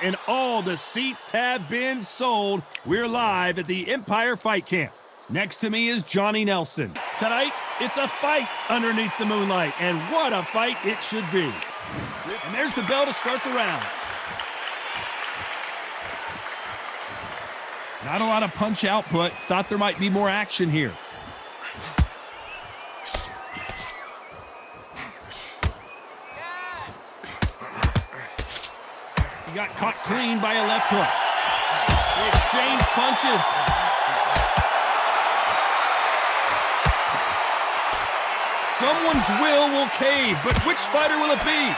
And all the seats have been sold. We're live at the Empire Fight Camp. Next to me is Johnny Nelson. Tonight, it's a fight underneath the moonlight, and what a fight it should be. And there's the bell to start the round. Not a lot of punch output. Thought there might be more action here. He got caught clean by a left hook. They exchange punches. Someone's will cave, but which fighter will it be?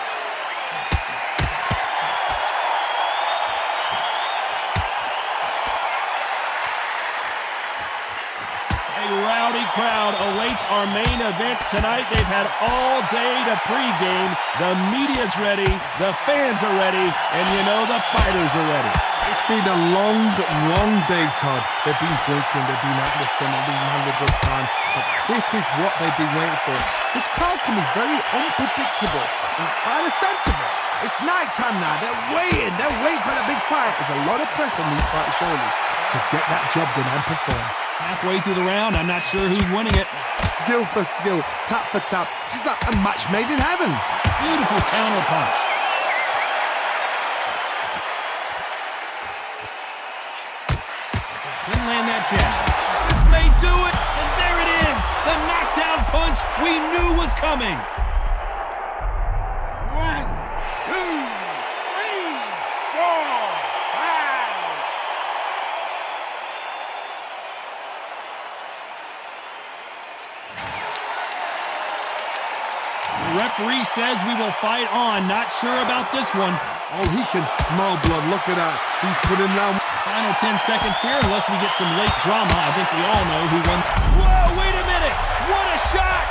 A rowdy crowd awaits our main event tonight. They've had all day to pregame. The media's ready, the fans are ready, and you know the fighters are ready. It's been a long, long day, Todd. They've been drinking, they've been at the sun, they've been having a good time. But this is what they've been waiting for. This crowd can be very unpredictable. And by the sense of it, it's nighttime now. They're waiting for the big fight. There's a lot of pressure on these fighters' shoulders to get that job done and perform. Halfway through the round, I'm not sure who's winning it. Skill for skill, tap for tap. She's like a match made in heaven. Beautiful counter punch. Didn't land that jab. This may do it, and there it is. The knockdown punch we knew was coming. 1, 2, 3, 4, 5. The referee says we will fight on. Not sure about this one. Oh, he can smell blood. Look at that. He's putting down. Final 10 seconds here, unless we get some late drama. I think we all know who won. Whoa, wait a minute! What a shot!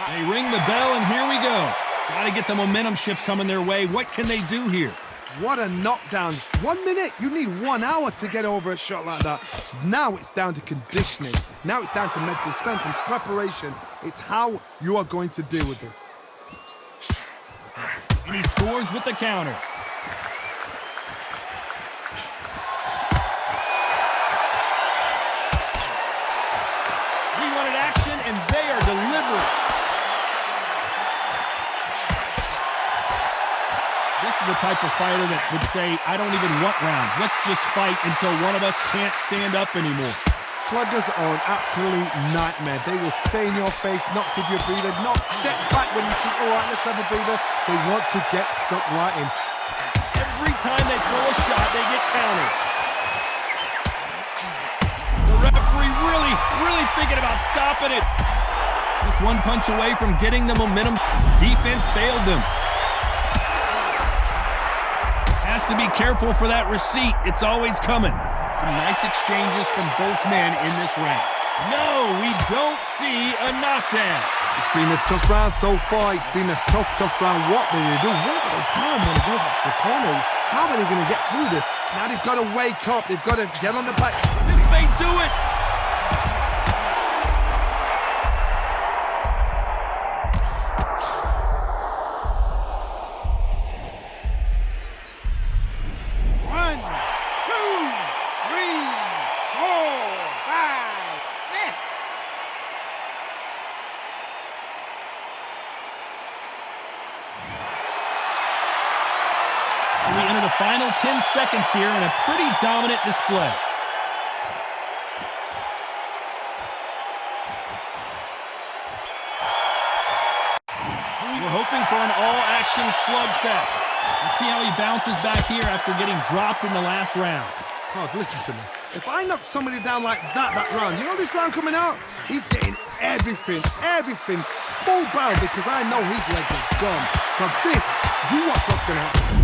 They ring the bell, and here we go. Got to get the momentum shift coming their way. What can they do here? What a knockdown. 1 minute. You need 1 hour to get over a shot like that. Now it's down to conditioning. Now it's down to mental strength and preparation. It's how you are going to deal with this. And he scores with the counter. We wanted action, and they are delivering. This is the type of fighter that would say, I don't even want rounds. Let's just fight until one of us can't stand up anymore. Sluggers are an absolute nightmare. They will stay in your face, not give you a breather, not step back when you think, all right, let's have a breather. They want to get stuck right in. Every time they throw a shot, they get countered. The referee really thinking about stopping it. Just one punch away from getting the momentum. Defense failed them. Has to be careful for that receipt. It's always coming. Some nice exchanges from both men in this round. No, we don't see a knockdown. It's been a tough round so far. It's been a tough round. What do they do? What do they tell them when they go back to the corner? How are they going to get through this? Now they've got to wake up. They've got to get on the back. This may do it. We enter the final 10 seconds here in a pretty dominant display. We're hoping for an all-action slugfest. Let's see how he bounces back here after getting dropped in the last round. Oh, listen to me. If I knock somebody down like that round, you know this round coming out? He's getting everything, full barrel, because I know his leg is gone. So this, you watch what's going to happen.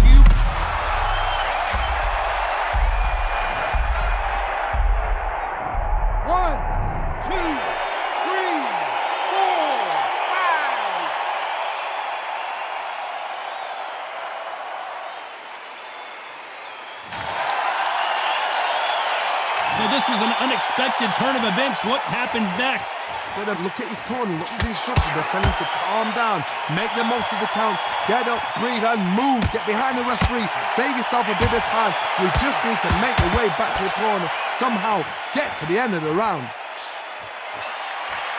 So this was an unexpected turn of events. What happens next? Gotta look at his corner, look at the instructions. They're telling him to calm down, make the most of the count, get up, breathe, and move. Get behind the referee, save yourself a bit of time. You just need to make your way back to the corner, somehow get to the end of the round.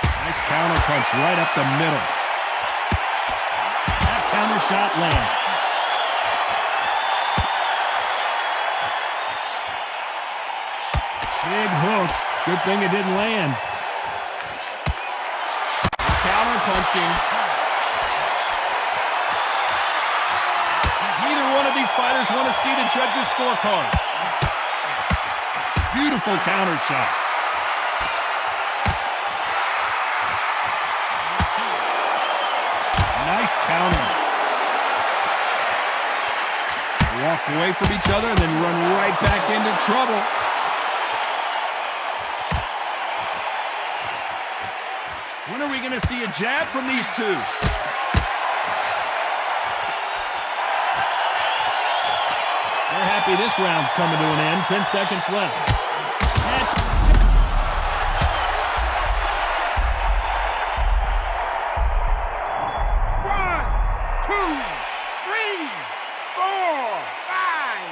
Nice counter punch right up the middle. That counter shot lands. Big hook. Good thing it didn't land. Counter punching. Neither one of these fighters want to see the judges' scorecards. Beautiful counter shot. Nice counter. Walk away from each other and then run right back into trouble. When are we going to see a jab from these two? They're happy this round's coming to an end. 10 seconds left. One, two, three, four, five.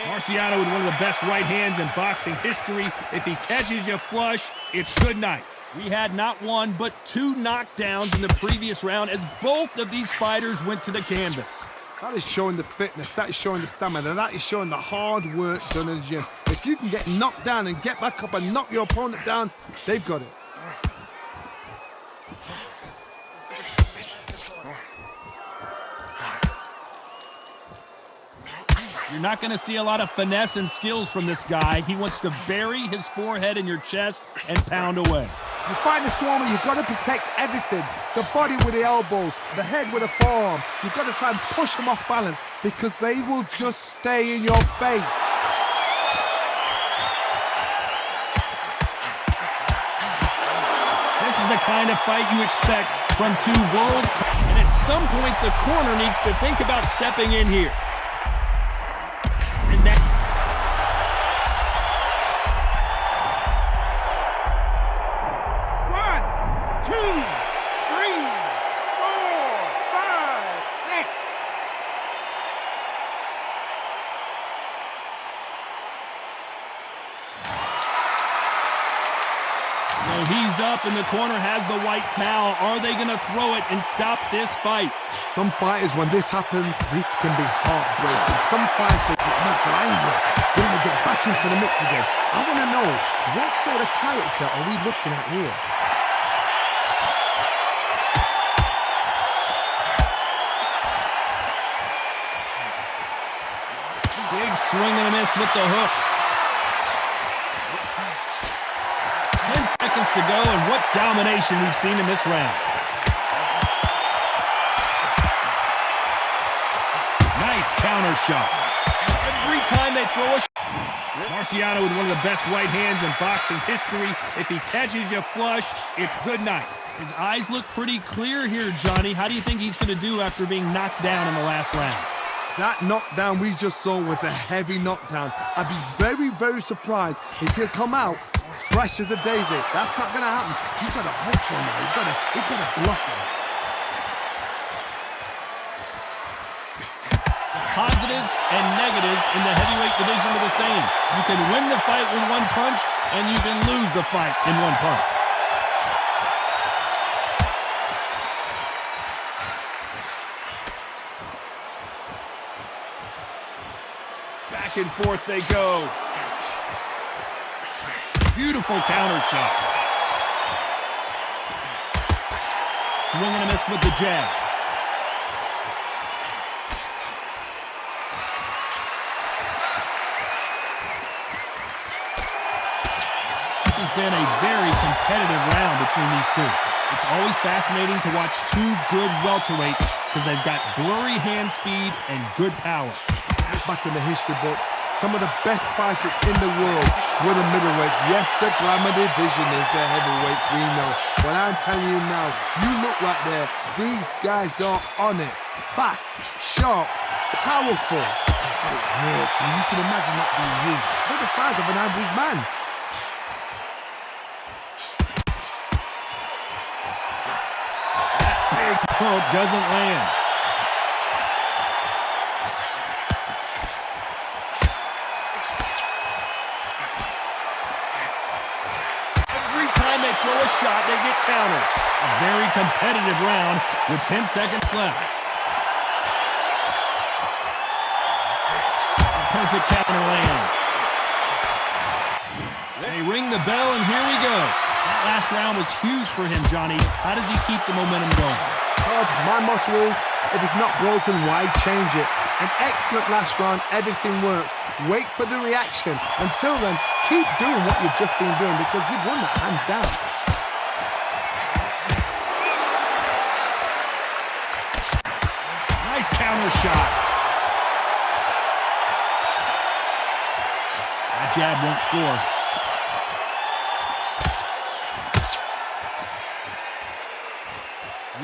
Marciano with one of the best right hands in boxing history. If he catches you flush, it's good night. We had not one, but two knockdowns in the previous round as both of these fighters went to the canvas. That is showing the fitness, that is showing the stamina, that is showing the hard work done in the gym. If you can get knocked down and get back up and knock your opponent down, they've got it. You're not going to see a lot of finesse and skills from this guy. He wants to bury his forehead in your chest and pound away. You fight the Swami, you've got to protect everything. The body with the elbows, the head with the forearm. You've got to try and push them off balance because they will just stay in your face. This is the kind of fight you expect from two world. And at some point, the corner needs to think about stepping in here. And that. One, two, three, four, five, six. So he's up and the corner has the white towel. Are they going to throw it and stop this fight? Some fighters, when this happens, this can be heartbreaking. Some fighters, it makes them angry. They want to get back into the mix again. I want to know, what sort of character are we looking at here? Big swing and a miss with the hook. 10 seconds to go, and what domination we've seen in this round. Nice counter shot. Every time they throw a Marciano with one of the best right hands in boxing history. If he catches you flush, it's good night. His eyes look pretty clear here, Johnny. How do you think he's going to do after being knocked down in the last round? That knockdown we just saw was a heavy knockdown. I'd be very, very surprised if he'll come out fresh as a daisy. That's not going to happen. He's got to hustle now. He's got to bluff him. Positives and negatives in the heavyweight division are the same. You can win the fight with one punch, and you can lose the fight in one punch. Back and forth they go. Beautiful counter shot. Swing and a miss with the jab. This has been a very competitive round between these two. It's always fascinating to watch two good welterweights because they've got blurry hand speed and good power. Back in the history books, Some of the best fighters in the world were the middleweights. Yes, the glamour division is the heavyweights, we know. But I'm telling you now, you look right there, these guys are on it. Fast, sharp, powerful. And it hurts, and you can imagine that being you. They're the size of an average man. Big pump doesn't land. Every time they throw a shot, they get countered. A very competitive round with 10 seconds left. A perfect counter lands. They ring the bell, and here we go. That last round was huge for him, Johnny. How does he keep the momentum going? My motto is, if it's not broken, why change it? An excellent last round, everything works. Wait for the reaction. Until then, keep doing what you've just been doing because you've won that hands down. Nice counter shot. That jab won't score.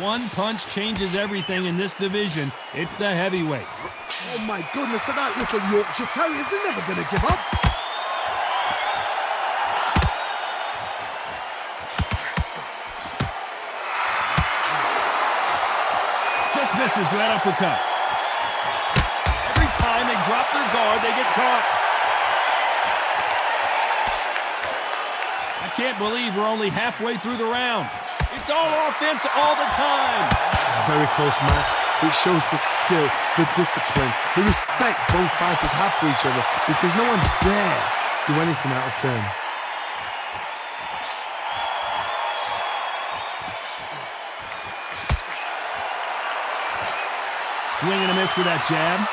One punch changes everything in this division. It's the heavyweights. Oh my goodness, and that little Yorkshire Terriers, they're never going to give up. Just misses right uppercut. Every time they drop their guard, they get caught. I can't believe we're only halfway through the round. It's all offense all the time. Very close match. It shows the skill, the discipline, the respect both fighters have for each other because no one dare do anything out of turn. Swing and a miss with that jab.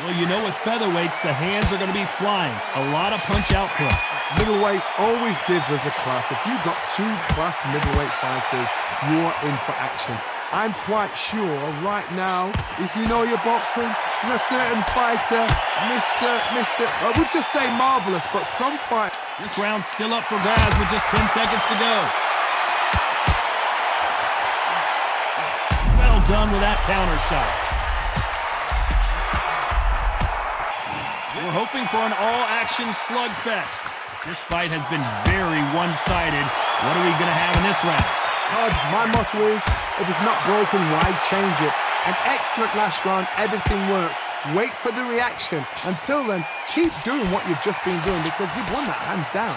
Well, you know with featherweights, the hands are going to be flying. A lot of punch output. Middleweights always gives us a class. If you've got two class middleweight fighters, you're in for action. I'm quite sure right now, if you know your boxing, there's a certain fighter, I would just say marvelous, but some fight. This round's still up for grabs with just 10 seconds to go. Well done with that counter shot. We're hoping for an all-action slugfest. This fight has been very one-sided. What are we going to have in this round? My motto is, if it's not broken, why change it? An excellent last round, everything works. Wait for the reaction. Until then, keep doing what you've just been doing because you've won that hands down.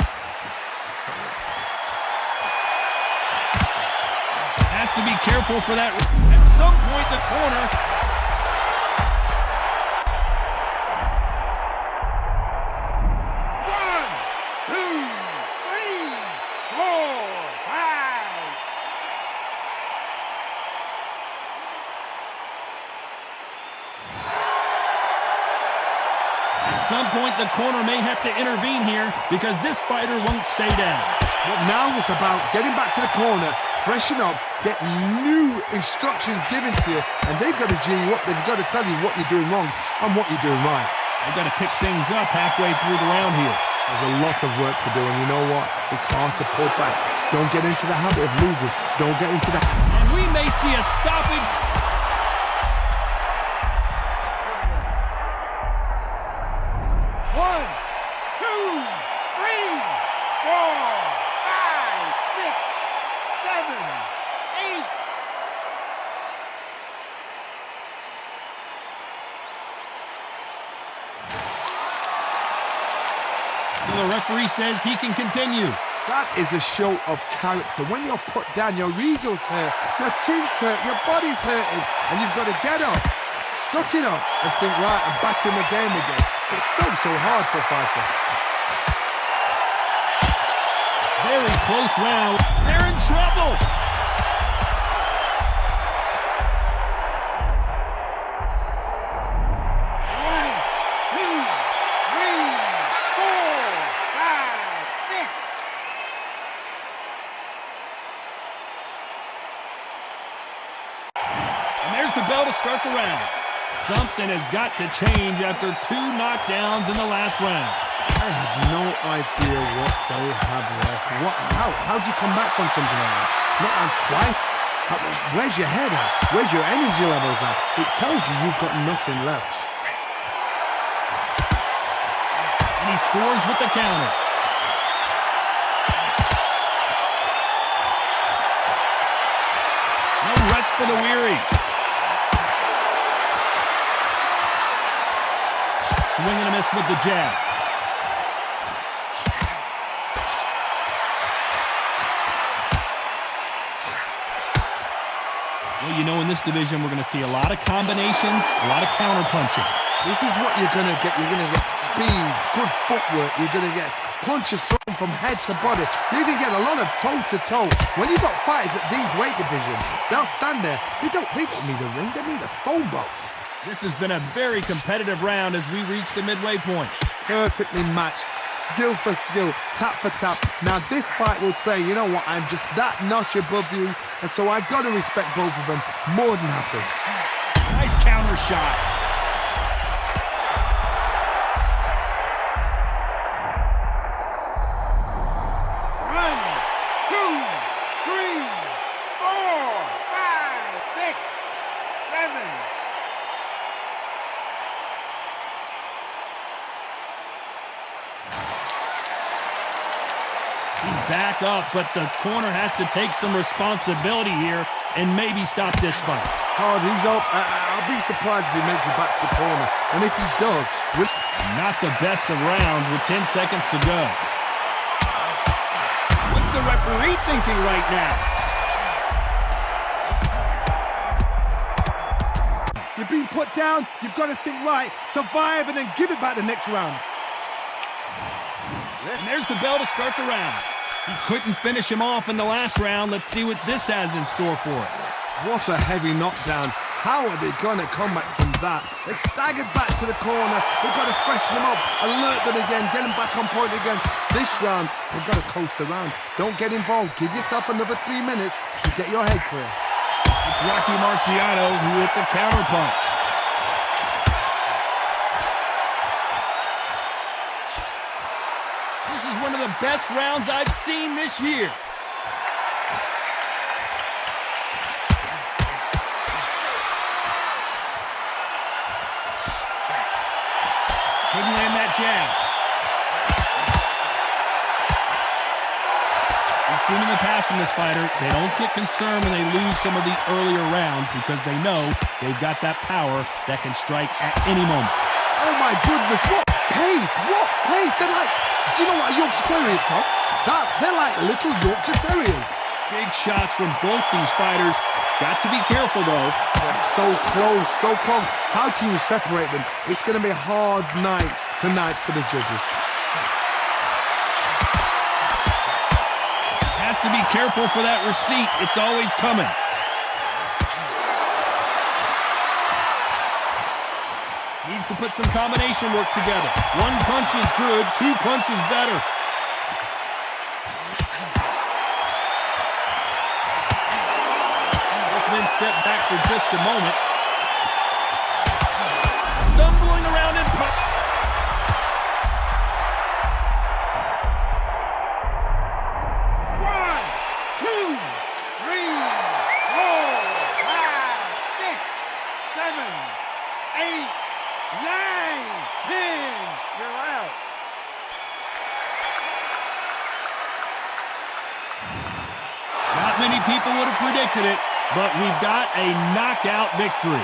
Has to be careful for that. At some point, the corner. At some point, the corner may have to intervene here because this fighter won't stay down. But now it's about getting back to the corner, freshen up, get new instructions given to you, and they've got to G you up. They've got to tell you what you're doing wrong and what you're doing right. They've got to pick things up halfway through the round here. There's a lot of work to do, and you know what? It's hard to pull back. Don't get into the habit of losing. Don't get into that. And we may see a stoppage. The referee says he can continue. That is a show of character. When you're put down, your ego's hurt, your chin's hurt, your body's hurting, and you've got to get up, suck it up, and think, right, I'm back in the game again. It's so hard for a fighter. Very close round. They're in trouble. The bell start the round. Something has got to change after 2 knockdowns in the last round. I have no idea what they have left. How do you come back from something like that? Not on twice? Where's your head at? Where's your energy levels at? It tells you you've got nothing left. And he scores with the counter. No rest for the weary. Swing and a miss with the jab. Well, you know, in this division, we're going to see a lot of combinations, a lot of counter-punching. This is what you're going to get. You're going to get speed, good footwork. You're going to get punches thrown from head to body. You're going to get a lot of toe-to-toe. When you've got fighters at these weight divisions, they'll stand there. They don't need a ring. They need a phone box. This has been a very competitive round as we reach the midway point. Perfectly matched, skill for skill, tap for tap. Now this fight will say, you know what, I'm just that notch above you, and so I've got to respect both of them more than happy. Nice counter shot. One, two, three, four, five, six, seven. He's back up, but the corner has to take some responsibility here and maybe stop this fight. Hard, he's up. I'll be surprised if he makes it back to the corner. And if he does, Not the best of rounds with 10 seconds to go. What's the referee thinking right now? you're being put down, you've got to think right, survive, and then give it back the next round. And there's the bell to start the round. He couldn't finish him off in the last round. Let's see what this has in store for us. What a heavy knockdown. How are they going to come back from that? They staggered back to the corner. They've got to freshen them up, alert them again, get them back on point again. This round, they've got to coast the round. Don't get involved. Give yourself another 3 minutes to get your head clear. It's Rocky Marciano who hits a counter punch. This is one of the best rounds I've seen this year. Couldn't land that jab. We've seen in the past from this fighter, they don't get concerned when they lose some of the earlier rounds because they know they've got that power that can strike at any moment. Oh my goodness, what pace, what pace. They're like, do you know what a Yorkshire Terrier is, Tom? They're like little Yorkshire Terriers. Big shots from both these fighters. Got to be careful, though. They're so close, so close. How can you separate them? It's going to be a hard night tonight for the judges. Has to be careful for that receipt. It's always coming. Needs to put some combination work together. One punch is good, 2 punches better. Step back for just a moment. Stumbling around in punch. One, two, three, four, five, six, seven, eight, nine, 10. You're out. Not many people would have predicted it, but we've got a knockout victory.